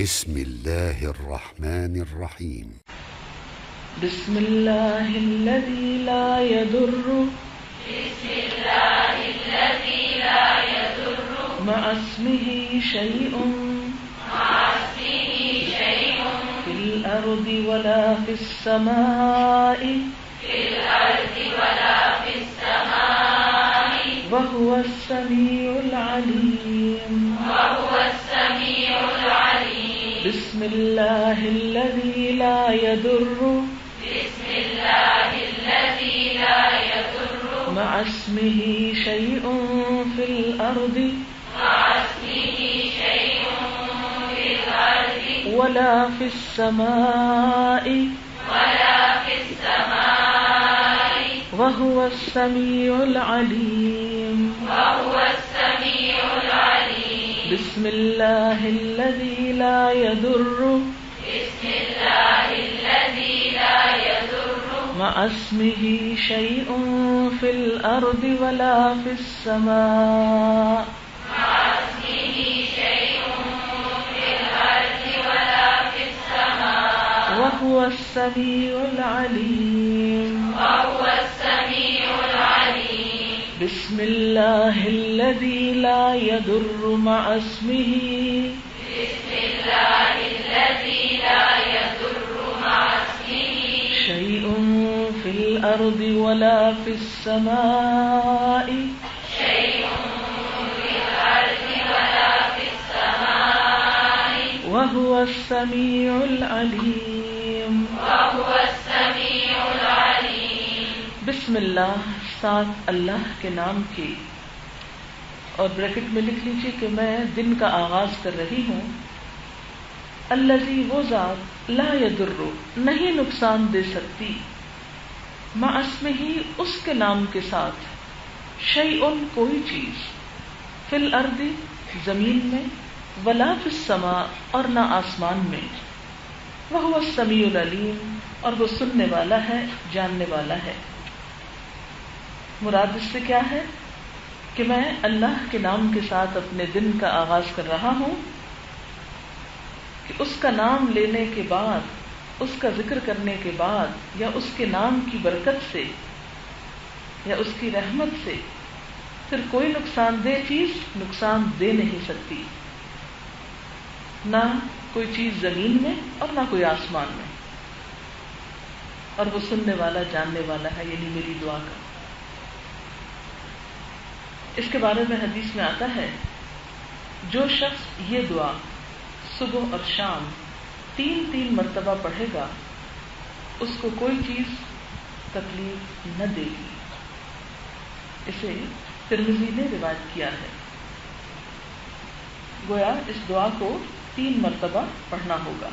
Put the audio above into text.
بسم الله الرحمن الرحيم. بسم الله الذي لا يضر مع اسمه شيء في الأرض ولا في السماء وهو السميع العليم. بسم الله الذي لا يضر مع اسمه شيء في الأرض ولا في السماء وهو السميع العليم. بسم الله الذي لا يضر مع اسمه شيء في الأرض ولا في السماء وهو السميع العليم. بسم الله الذي لا يضر مع اسمه شيء في الأرض ولا في السماء وهو السميع العليم. بسم اللہ، ساتھ اللہ کے نام کے، اور بریکٹ میں لکھ لیجیے کہ میں دن کا آغاز کر رہی ہوں. الذی، وہ ذات، لا یضر، نہیں نقصان دے سکتی، مع اسمہ، اس کے نام کے ساتھ، شیء، کوئی چیز، فی الارض، زمین میں، ولا فی السماء، اور نہ آسمان میں، وہو السمیع العلیم، اور وہ سننے والا ہے، جاننے والا ہے. مراد اس سے کیا ہے کہ میں اللہ کے نام کے ساتھ اپنے دن کا آغاز کر رہا ہوں کہ اس کا نام لینے کے بعد، اس کا ذکر کرنے کے بعد، یا اس کے نام کی برکت سے یا اس کی رحمت سے پھر کوئی نقصان دہ چیز نقصان دے نہیں سکتی، نہ کوئی چیز زمین میں اور نہ کوئی آسمان میں. اور وہ سننے والا، جاننے والا ہے، یعنی میری دعا کا. اس کے بارے میں حدیث میں آتا ہے، جو شخص یہ دعا صبح اور شام 3 مرتبہ پڑھے گا، اس کو کوئی چیز تکلیف نہ دے گی. اسے ترمذی نے روایت کیا ہے. گویا اس دعا کو 3 مرتبہ پڑھنا ہوگا.